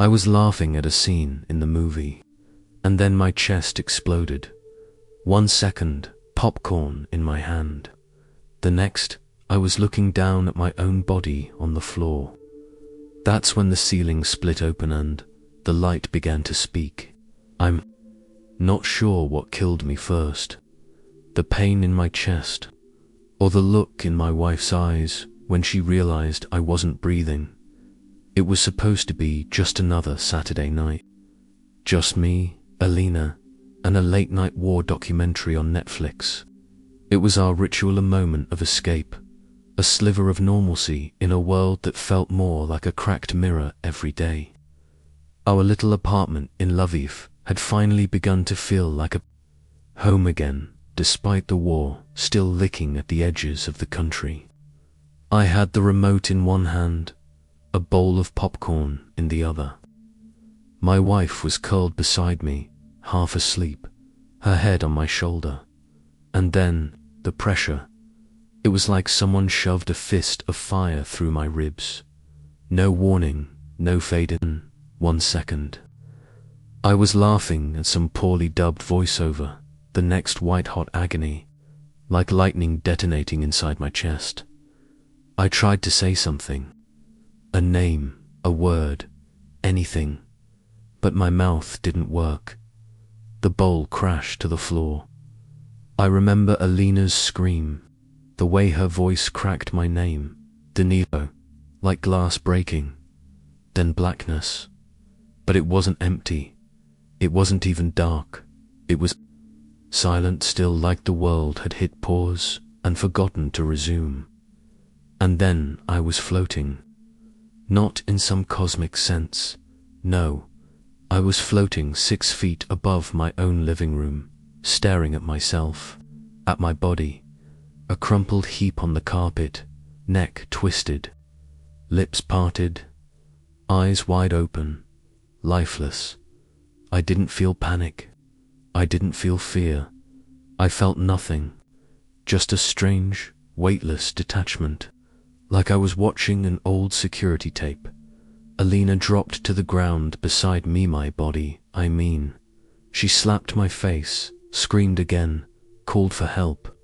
I was laughing at a scene in the movie, and then my chest exploded. 1 second, popcorn in my hand. The next, I was looking down at my own body on the floor. That's when the ceiling split open and the light began to speak. I'm not sure what killed me first, the pain in my chest, or the look in my wife's eyes when she realized I wasn't breathing. It was supposed to be just another Saturday night. Just me, Olena, and a late-night war documentary on Netflix. It was our ritual, a moment of escape, a sliver of normalcy in a world that felt more like a cracked mirror every day. Our little apartment in Lviv had finally begun to feel like a home again, despite the war still licking at the edges of the country. I had the remote in one hand, a bowl of popcorn in the other. My wife was curled beside me, half asleep, her head on my shoulder. And then, the pressure. It was like someone shoved a fist of fire through my ribs. No warning, no fade in, 1 second. I was laughing at some poorly dubbed voiceover, the next white-hot agony, like lightning detonating inside my chest. I tried to say something, a name, a word, anything, but my mouth didn't work. The bowl crashed to the floor. I remember Olena's scream, the way her voice cracked my name, Danilo, like glass breaking, then blackness. But it wasn't empty. It wasn't even dark. It was silent, still, like the world had hit pause and forgotten to resume. And then I was floating. Not in some cosmic sense. No, I was floating 6 feet above my own living room, staring at myself, at my body, a crumpled heap on the carpet, neck twisted, lips parted, eyes wide open, lifeless. I didn't feel panic. I didn't feel fear. I felt nothing, just a strange, weightless detachment, like I was watching an old security tape. Olena dropped to the ground beside me, my body, I mean. She slapped my face, screamed again, called for help.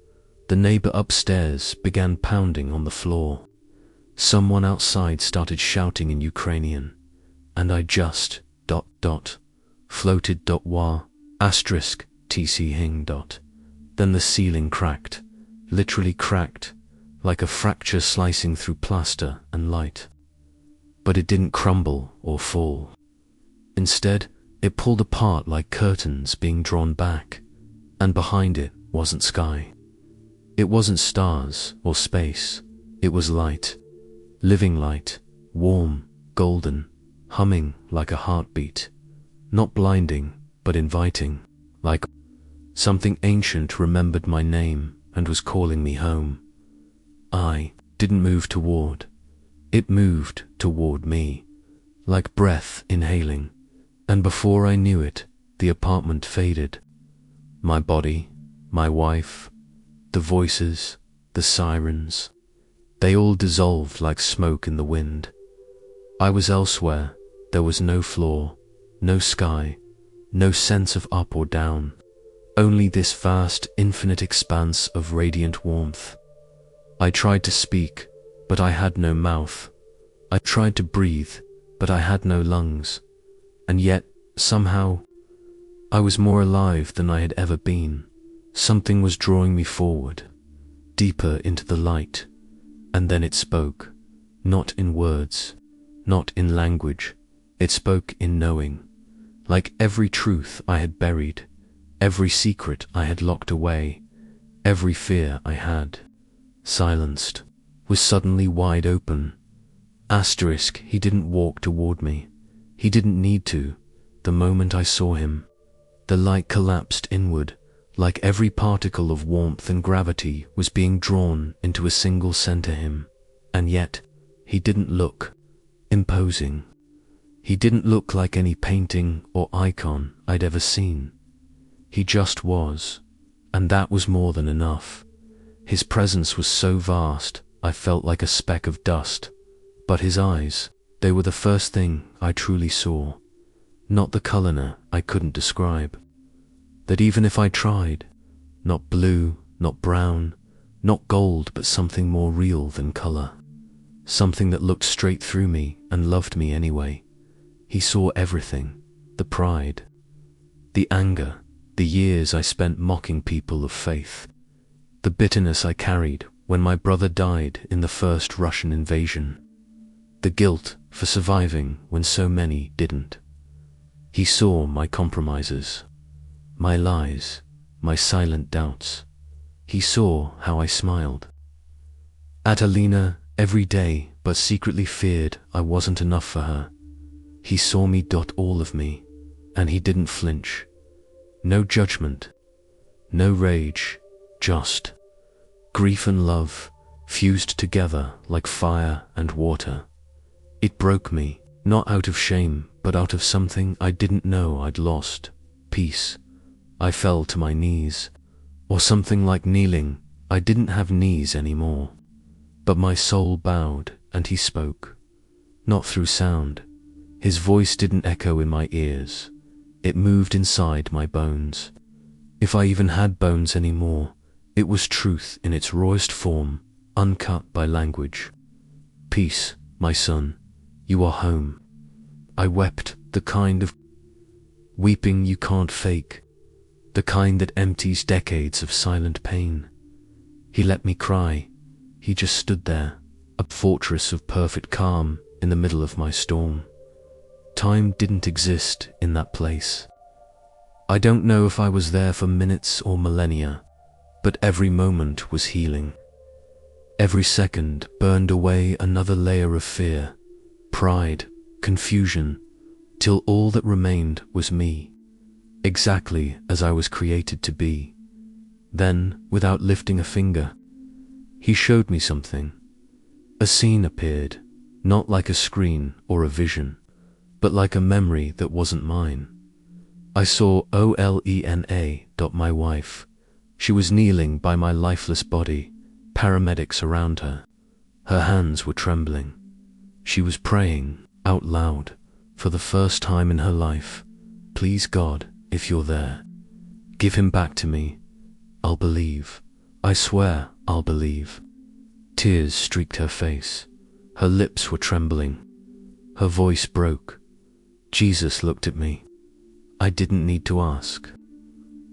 The neighbor upstairs began pounding on the floor. Someone outside started shouting in Ukrainian, and I just, ... floated ... wa, asterisk, tc hing ... Then the ceiling cracked, literally cracked, like a fracture slicing through plaster and light. But it didn't crumble or fall. Instead, it pulled apart like curtains being drawn back, and behind it wasn't sky. It wasn't stars or space. It was light, living light, warm, golden, humming like a heartbeat, not blinding, but inviting, like something ancient remembered my name and was calling me home. I didn't move toward. It moved toward me, like breath inhaling, and before I knew it, the apartment faded. My body, my wife, the voices, the sirens, they all dissolved like smoke in the wind. I was elsewhere. There was no floor, no sky, no sense of up or down, only this vast, infinite expanse of radiant warmth. I tried to speak, but I had no mouth. I tried to breathe, but I had no lungs. And yet, somehow, I was more alive than I had ever been. Something was drawing me forward, deeper into the light. And then it spoke, not in words, not in language. It spoke in knowing, like every truth I had buried, every secret I had locked away, every fear I had, silenced, was suddenly wide open. Asterisk, he didn't walk toward me. He didn't need to. The moment I saw him, the light collapsed inward, like every particle of warmth and gravity was being drawn into a single center him. And yet, he didn't look imposing. He didn't look like any painting or icon I'd ever seen. He just was, and that was more than enough. His presence was so vast, I felt like a speck of dust, but his eyes, They were the first thing I truly saw, not the color I couldn't describe. That even if I tried, not blue, not brown, not gold, but something more real than color. Something that looked straight through me and loved me anyway. He saw everything, the pride, the anger, the years I spent mocking people of faith, the bitterness I carried when my brother died in the first Russian invasion, the guilt for surviving when so many didn't. He saw my compromises, my lies, my silent doubts. He saw how I smiled at Olena every day, but secretly feared I wasn't enough for her. He saw me, all of me, and he didn't flinch. No judgment, no rage, just grief and love fused together like fire and water. It broke me, not out of shame, but out of something I didn't know I'd lost, peace. I fell to my knees, or something like kneeling. I didn't have knees anymore. But my soul bowed, and he spoke, not through sound. His voice didn't echo in my ears. It moved inside my bones. If I even had bones anymore, it was truth in its rawest form, uncut by language. Peace, my son, you are home. I wept, the kind of weeping you can't fake, the kind that empties decades of silent pain. He let me cry. He just stood there, a fortress of perfect calm in the middle of my storm. Time didn't exist in that place. I don't know if I was there for minutes or millennia, but every moment was healing. Every second burned away another layer of fear, pride, confusion, till all that remained was me, exactly as I was created to be. Then, without lifting a finger, he showed me something. A scene appeared, not like a screen or a vision, but like a memory that wasn't mine. I saw Olena, my wife. She was kneeling by my lifeless body, paramedics around her. Her hands were trembling. She was praying, out loud, for the first time in her life, "Please God, if you're there, give him back to me. I'll believe. I swear I'll believe." Tears streaked her face. Her lips were trembling. Her voice broke. Jesus looked at me. I didn't need to ask.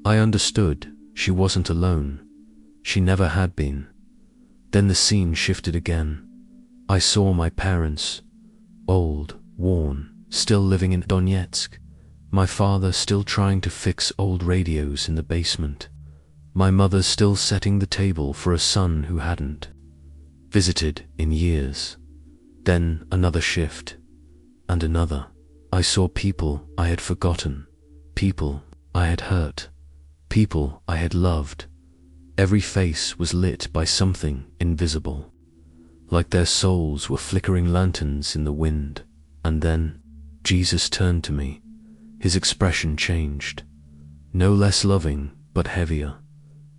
I understood she wasn't alone. She never had been. Then the scene shifted again. I saw my parents, old, worn, still living in Donetsk. My father still trying to fix old radios in the basement. My mother still setting the table for a son who hadn't visited in years. Then another shift, and another. I saw people I had forgotten, people I had hurt, people I had loved. Every face was lit by something invisible, like their souls were flickering lanterns in the wind. And then Jesus turned to me. His expression changed. No less loving, but heavier.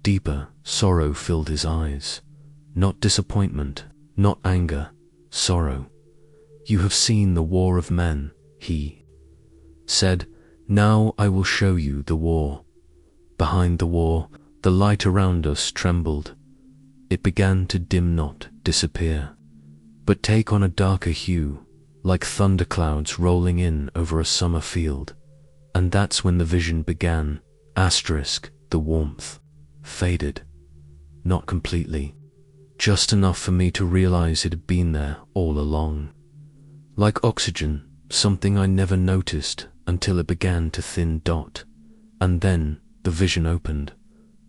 Deeper sorrow filled his eyes. Not disappointment, not anger, sorrow. "You have seen the war of men," he said. "Now I will show you the war." Behind the war, the light around us trembled. It began to dim, not disappear, but take on a darker hue, like thunderclouds rolling in over a summer field. And that's when the vision began. The warmth faded. Not completely. Just enough for me to realize it had been there all along. Like oxygen, something I never noticed until it began to thin dot. And then the vision opened.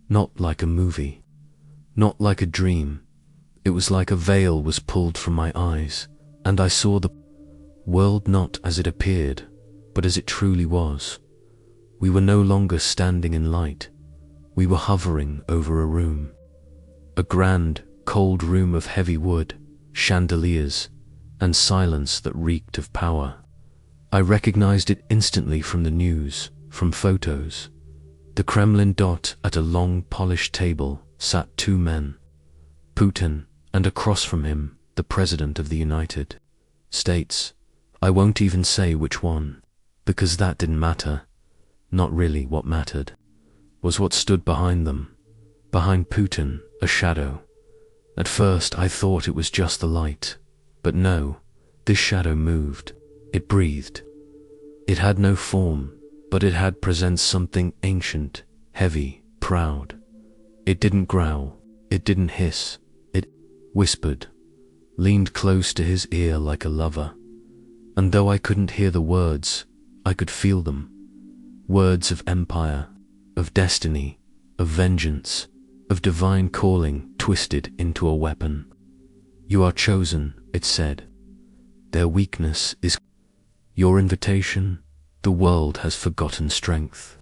Not like a movie. Not like a dream. It was like a veil was pulled from my eyes, and I saw the world not as it appeared, but as it truly was. We were no longer standing in light. We were hovering over a room. A grand, cold room of heavy wood, chandeliers, and silence that reeked of power. I recognized it instantly from the news, from photos. The Kremlin. At a long, polished table sat two men, Putin, and across from him, the President of the United States. I won't even say which one, because that didn't matter. Not really. What mattered was what stood behind them. Behind Putin, a shadow. At first I thought it was just the light, but no, this shadow moved. It breathed. It had no form, but it had presents something ancient, heavy, proud. It didn't growl, it didn't hiss, it whispered, leaned close to his ear like a lover. And though I couldn't hear the words, I could feel them. Words of empire, of destiny, of vengeance, of divine calling twisted into a weapon. You are chosen, it said. Their weakness is your invitation. The world has forgotten strength.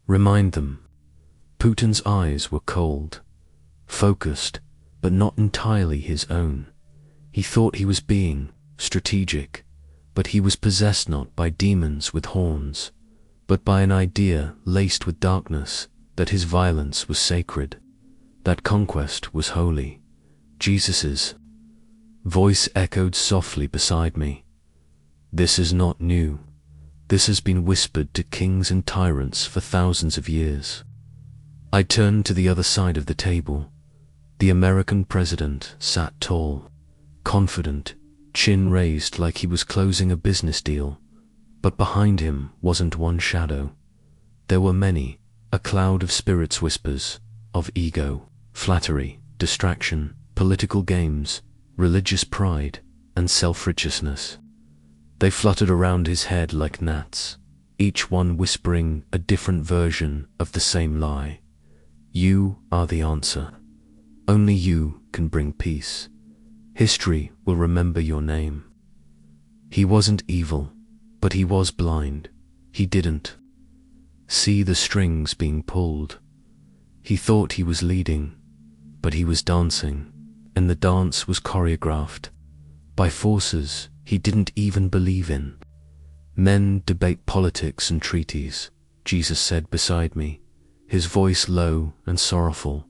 Remind them. Putin's eyes were cold, focused, but not entirely his own. He thought he was being strategic, but he was possessed not by demons with horns, but by an idea laced with darkness, that his violence was sacred, that conquest was holy. Jesus's voice echoed softly beside me. This is not new. This has been whispered to kings and tyrants for thousands of years. I turned to the other side of the table. The American president sat tall, confident, chin raised like he was closing a business deal. But behind him wasn't one shadow. There were many, a cloud of spirits whispers, of ego, flattery, distraction, political games, religious pride, and self-righteousness. They fluttered around his head like gnats, each one whispering a different version of the same lie. You are the answer. Only you can bring peace. History will remember your name. He wasn't evil, but he was blind. He didn't see the strings being pulled. He thought he was leading, but he was dancing, and the dance was choreographed by forces he didn't even believe in. Men debate politics and treaties, Jesus said beside me, his voice low and sorrowful,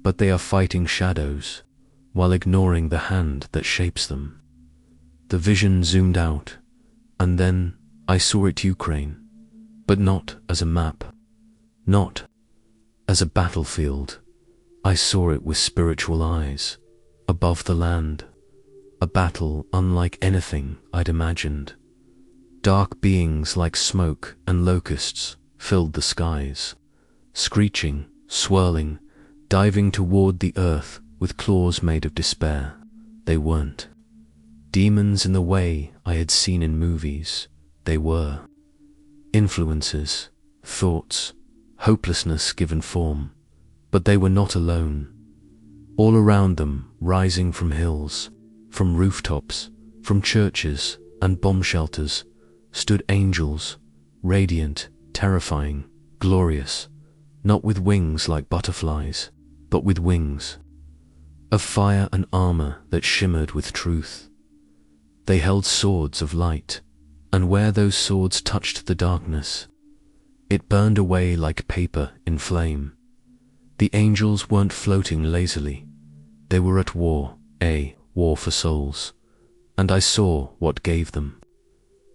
but they are fighting shadows while ignoring the hand that shapes them. The vision zoomed out, and then I saw it Ukraine, but not as a map, not as a battlefield. I saw it with spiritual eyes, above the land, a battle unlike anything I'd imagined. Dark beings like smoke and locusts filled the skies, screeching, swirling, diving toward the earth with claws made of despair. They weren't demons in the way I had seen in movies. They were influences, thoughts, hopelessness given form. But they were not alone. All around them, rising from hills, from rooftops, from churches and bomb shelters, stood angels, radiant, terrifying, glorious, not with wings like butterflies, but with wings of fire and armor that shimmered with truth. They held swords of light, and where those swords touched the darkness, it burned away like paper in flame. The angels weren't floating lazily. They were at war, a war for souls, and I saw what gave them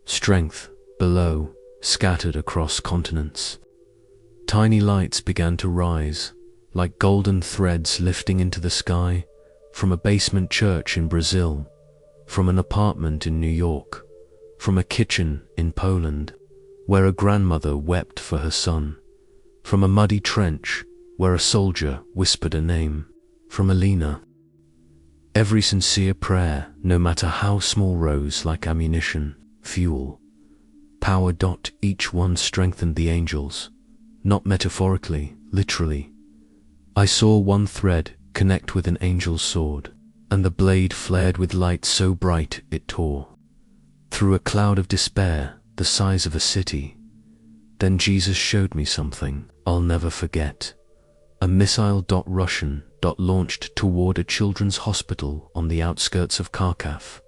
strength below, scattered across continents. Tiny lights began to rise, like golden threads lifting into the sky, from a basement church in Brazil, from an apartment in New York, from a kitchen in Poland, where a grandmother wept for her son, from a muddy trench where a soldier whispered a name, from Olena. Every sincere prayer, no matter how small, rose like ammunition, fuel, power. Each one strengthened the angels, not metaphorically, literally. I saw one thread connect with an angel's sword, and the blade flared with light so bright it tore through a cloud of despair the size of a city. Then Jesus showed me something I'll never forget. A missile. Russian. Launched toward a children's hospital on the outskirts of Kharkiv.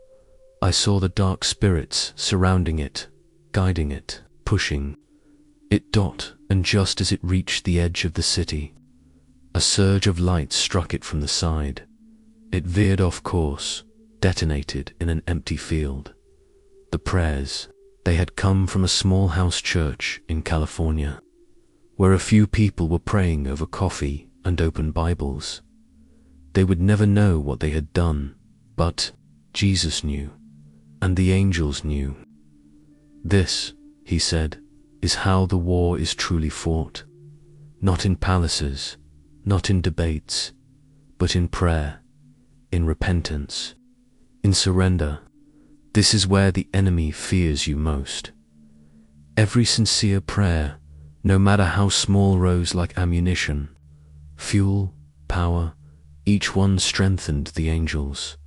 I saw the dark spirits surrounding it, guiding it, pushing it. And just as it reached the edge of the city, a surge of light struck it from the side. It veered off course, detonated in an empty field. The The prayers, they had come from a small house church in California, where a few people were praying over coffee and open Bibles. They would never know what they had done, but Jesus knew, and the angels knew. This, he said, is how the war is truly fought. Not in palaces, not in debates, but in prayer, in repentance, in surrender. This is where the enemy fears you most. Every sincere prayer, no matter how small, rose like ammunition, fuel, power. Each one strengthened the angels,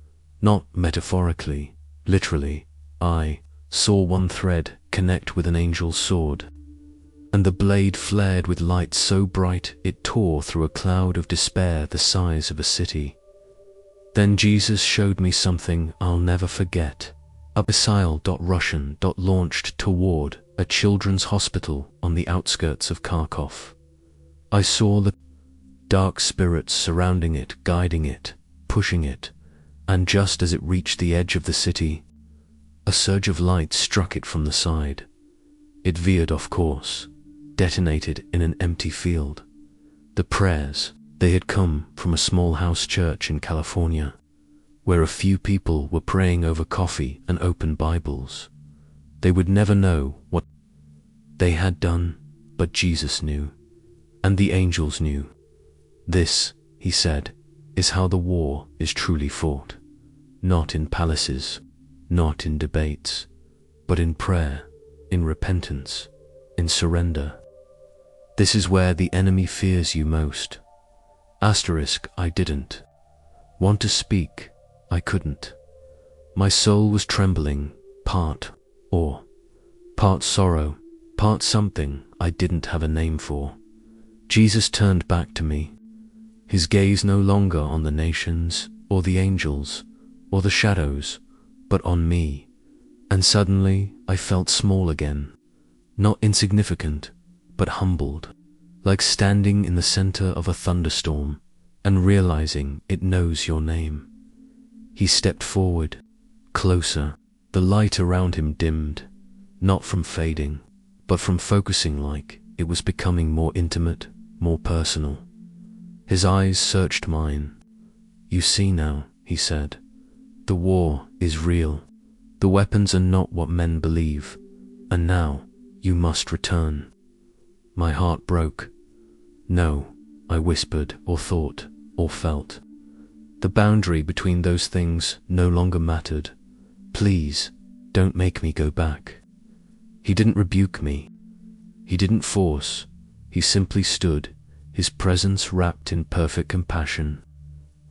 not metaphorically, literally. I saw one thread connect with an angel's sword, and the blade flared with light so bright it tore through a cloud of despair the size of a city. Then Jesus showed me something I'll never forget. A missile Russian launched toward a children's hospital on the outskirts of Kharkov. I saw the dark spirits surrounding it, guiding it, pushing it, and just as it reached the edge of the city, a surge of light struck it from the side. It veered off course, detonated in an empty field. The prayers, they had come from a small house church in California, where a few people were praying over coffee and open Bibles. They would never know what they had done, but Jesus knew, and the angels knew. This, he said, is how the war is truly fought. Not in palaces, not in debates, but in prayer, in repentance, in surrender. This is where the enemy fears you most. I didn't want to speak. I couldn't. My soul was trembling, part awe, part sorrow, part something I didn't have a name for. Jesus turned back to me, his gaze no longer on the nations, or the angels, or the shadows, but on me. And suddenly I felt small again, not insignificant, but humbled, like standing in the center of a thunderstorm and realizing it knows your name. He stepped forward, closer. The light around him dimmed, not from fading, but from focusing, like it was becoming more intimate, more personal. His eyes searched mine. You see now, he said, the war is real. The weapons are not what men believe, and now you must return. My heart broke. No, I whispered, or thought, or felt. The boundary between those things no longer mattered. Please, don't make me go back. He didn't rebuke me. He didn't force. He simply stood, his presence wrapped in perfect compassion.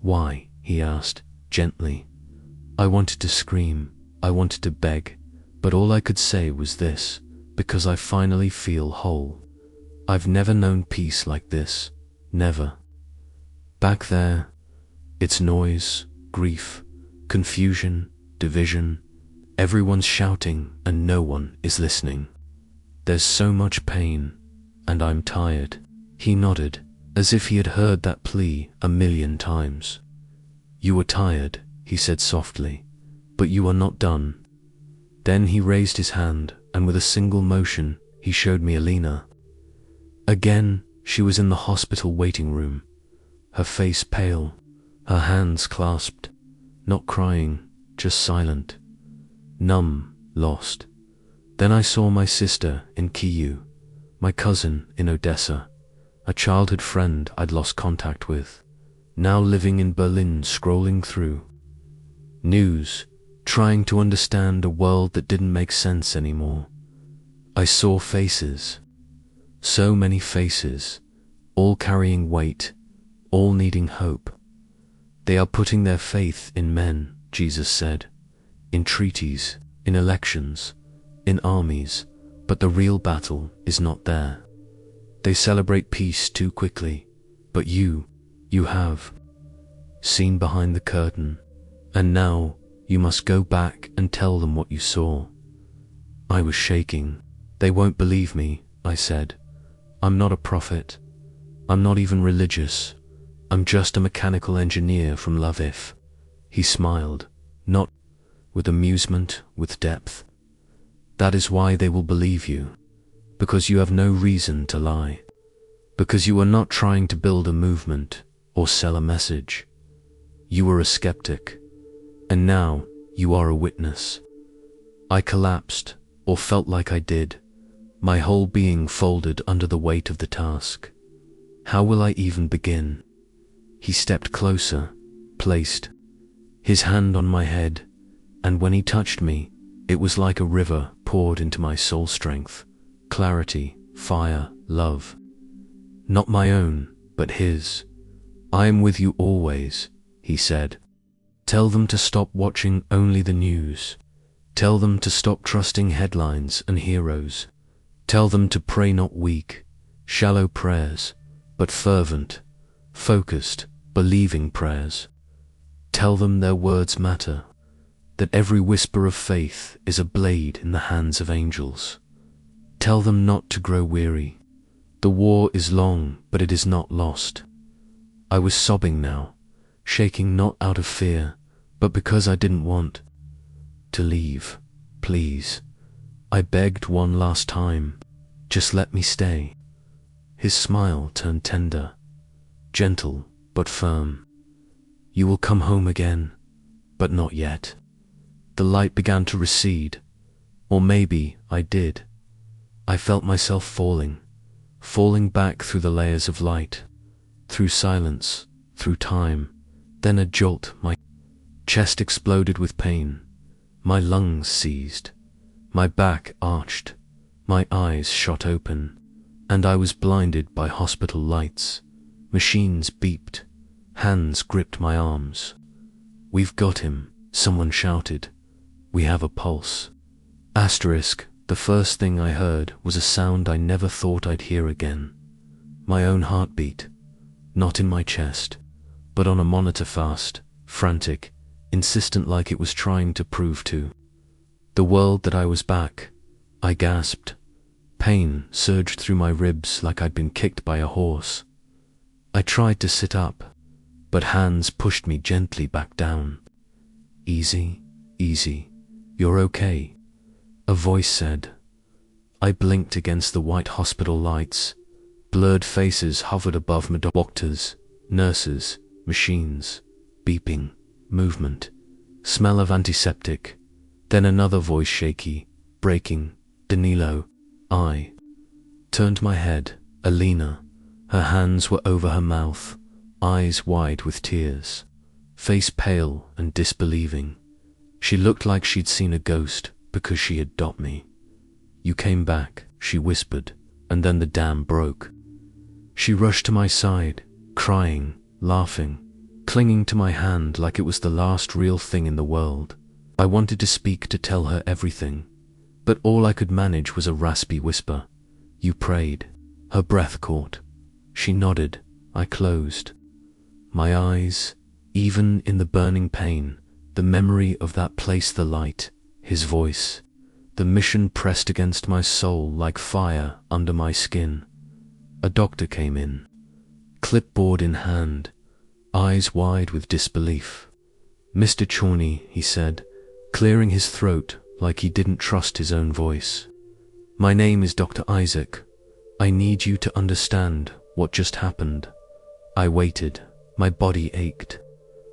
Why? He asked, gently. I wanted to scream. I wanted to beg. But all I could say was this, because I finally feel whole. I've never known peace like this. Never. Back there, it's noise, grief, confusion, division. Everyone's shouting and no one is listening. There's so much pain, and I'm tired. He nodded, as if he had heard that plea 1,000,000 times. You are tired, he said softly, but you are not done. Then he raised his hand, and with a single motion, he showed me Olena. Again, she was in the hospital waiting room, her face pale, her hands clasped, not crying, just silent, numb, lost. Then I saw my sister in Kyiv, my cousin in Odessa, a childhood friend I'd lost contact with, now living in Berlin, scrolling through news, trying to understand a world that didn't make sense anymore. I saw faces, so many faces, all carrying weight, all needing hope. They are putting their faith in men, Jesus said, in treaties, in elections, in armies, but the real battle is not there. They celebrate peace too quickly, but you have seen behind the curtain, and now you must go back and tell them what you saw. I was shaking. They won't believe me, I said. I'm not a prophet. I'm not even religious. I'm just a mechanical engineer from Lviv. He smiled, not with amusement, with depth. That is why they will believe you, because you have no reason to lie, because you are not trying to build a movement or sell a message. You were a skeptic, and now you are a witness. I collapsed, or felt like I did, my whole being folded under the weight of the task. How will I even begin? He stepped closer, placed his hand on my head, and when he touched me, it was like a river poured into my soul strength, clarity, fire, love. Not my own, but his. I am with you always, he said. Tell them to stop watching only the news. Tell them to stop trusting headlines and heroes. Tell them to pray not weak, shallow prayers, but fervent, focused, believing prayers. Tell them their words matter, that every whisper of faith is a blade in the hands of angels. Tell them not to grow weary. The war is long, but it is not lost. I was sobbing now, shaking not out of fear, but because I didn't want to leave. Please, I begged one last time, just let me stay. His smile turned tender, gentle but firm. You will come home again, but not yet. The light began to recede, or maybe I did. I felt myself falling back through the layers of light, through silence, through time. Then a jolt, my chest exploded with pain, my lungs seized, my back arched, my eyes shot open, and I was blinded by hospital lights. Machines beeped, hands gripped my arms. We've got him, someone shouted. We have a pulse. Asterisk, the first thing I heard was a sound I never thought I'd hear again. My own heartbeat, not in my chest, but on a monitor, fast, frantic, insistent, like it was trying to prove to the world that I was back. I gasped. Pain surged through my ribs like I'd been kicked by a horse. I tried to sit up, but hands pushed me gently back down. Easy, easy, you're okay, a voice said. I blinked against the white hospital lights. Blurred faces hovered above me. Doctors, nurses, machines, beeping, movement, smell of antiseptic. Then another voice, shaky, breaking. Danilo. I turned my head. Olena. Her hands were over her mouth, eyes wide with tears, face pale and disbelieving. She looked like she'd seen a ghost because she had dopped me. You came back, she whispered, and then the dam broke. She rushed to my side, crying, laughing, clinging to my hand like it was the last real thing in the world. I wanted to speak, to tell her everything, but all I could manage was a raspy whisper. You prayed. Her breath caught. She nodded. I closed my eyes. Even in the burning pain, the memory of that place, the light, his voice, the mission pressed against my soul like fire under my skin. A doctor came in, clipboard in hand, eyes wide with disbelief. Mr. Chorney, he said, clearing his throat like he didn't trust his own voice. My name is Dr. Isaac. I need you to understand what just happened. I waited. My body ached.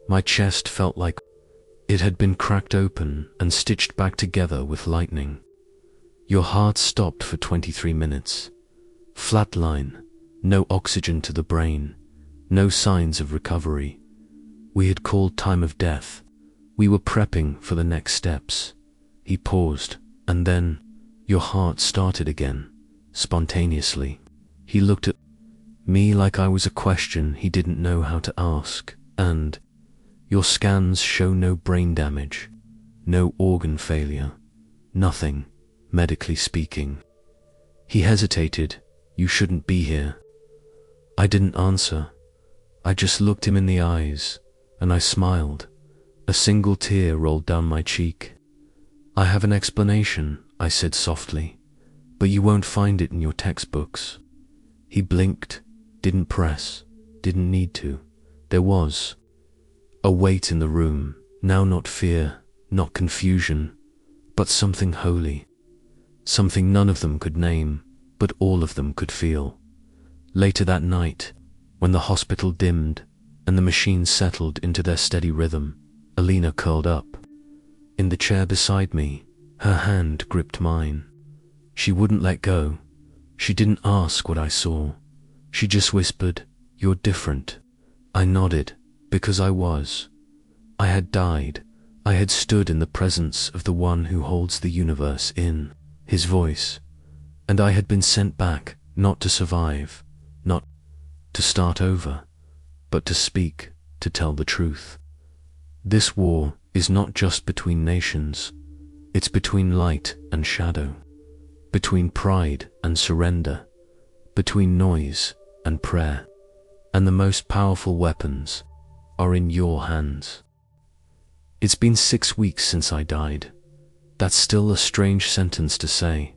My chest felt like it had been cracked open and stitched back together with lightning. Your heart stopped for 23 minutes. Flatline. No oxygen to the brain. No signs of recovery. We had called time of death. We were prepping for the next steps. He paused, and then your heart started again, spontaneously. He looked at me like I was a question he didn't know how to ask, and your scans show no brain damage, no organ failure, nothing, medically speaking. He hesitated. You shouldn't be here. I didn't answer. I just looked him in the eyes, and I smiled. A single tear rolled down my cheek. I have an explanation, I said softly, but you won't find it in your textbooks. He blinked, didn't press, didn't need to. There was a weight in the room, now not fear, not confusion, but something holy. something none of them could name, but all of them could feel. Later that night, when the hospital dimmed and the machines settled into their steady rhythm, Olena curled up in the chair beside me. Her hand gripped mine. She wouldn't let go. She didn't ask what I saw. She just whispered, "You're different." I nodded, because I was. I had died. I had stood in the presence of the one who holds the universe in his voice. And I had been sent back, not to survive, not to start over, but to speak, to tell the truth. This war is not just between nations. It's between light and shadow, between pride and surrender, between noise and prayer. And the most powerful weapons are in your hands. It's been 6 weeks since I died. That's still a strange sentence to say.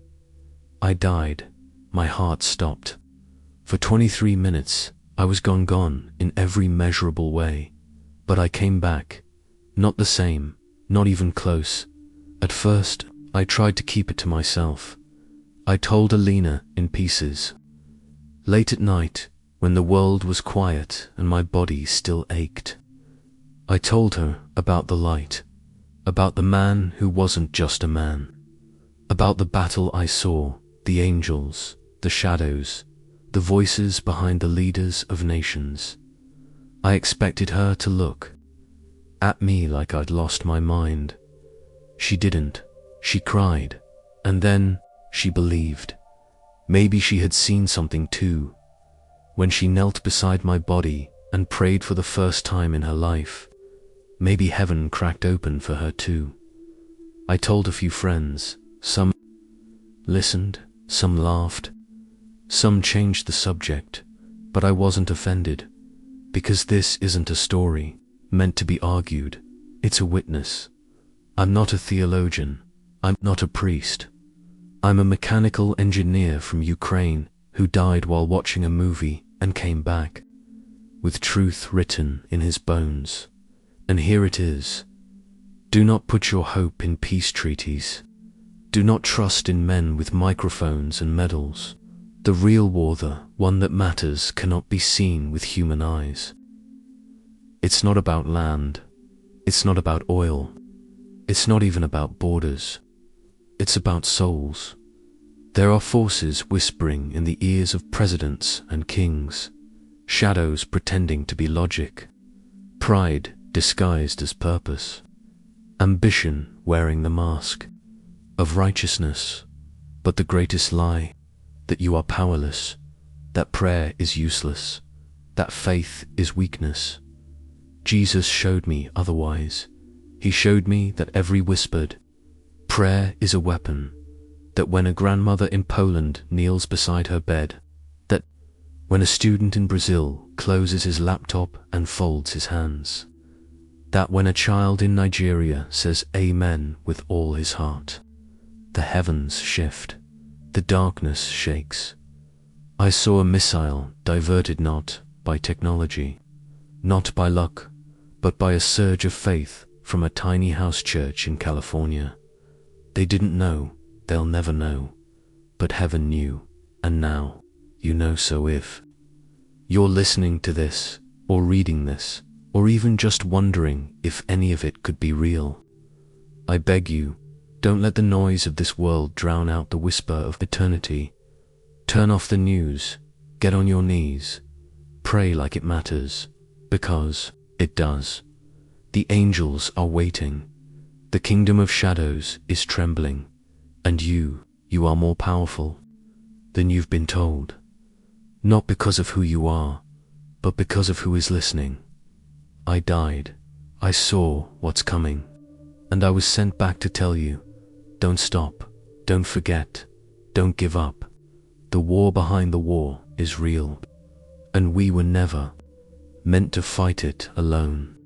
I died. My heart stopped. For 23 minutes, I was gone in every measurable way. But I came back. Not the same, not even close. At first, I tried to keep it to myself. I told Olena in pieces. Late at night, when the world was quiet and my body still ached, I told her about the light, about the man who wasn't just a man, about the battle I saw, the angels, the shadows, the voices behind the leaders of nations. I expected her to look at me like I'd lost my mind. She didn't. She cried, and then she believed. Maybe she had seen something too. When she knelt beside my body and prayed for the first time in her life, maybe heaven cracked open for her too. I told a few friends. Some listened, some laughed, some changed the subject, but I wasn't offended, because this isn't a story meant to be argued. It's a witness. I'm not a theologian. I'm not a priest. I'm a mechanical engineer from Ukraine who died while watching a movie and came back, with truth written in his bones. And here it is. Do not put your hope in peace treaties. Do not trust in men with microphones and medals. The real war, the one that matters, cannot be seen with human eyes. It's not about land. It's not about oil. It's not even about borders. It's about souls. There are forces whispering in the ears of presidents and kings, shadows pretending to be logic, pride disguised as purpose, ambition wearing the mask of righteousness, but the greatest lie, that you are powerless, that prayer is useless, that faith is weakness. Jesus showed me otherwise. He showed me that every whispered prayer is a weapon, that when a grandmother in Poland kneels beside her bed, that when a student in Brazil closes his laptop and folds his hands, that when a child in Nigeria says amen with all his heart, the heavens shift, the darkness shakes. I saw a missile diverted not by technology, not by luck, but by a surge of faith from a tiny house church in California. They didn't know, they'll never know, but heaven knew, and now you know. So if you're listening to this, or reading this, or even just wondering if any of it could be real, I beg you, don't let the noise of this world drown out the whisper of eternity. Turn off the news, get on your knees, pray like it matters, because it does. The angels are waiting. The kingdom of shadows is trembling, and you are more powerful than you've been told. Not because of who you are, but because of who is listening. I died. I saw what's coming, and I was sent back to tell you, don't stop, don't forget, don't give up. The war behind the war is real, and we were never meant to fight it alone.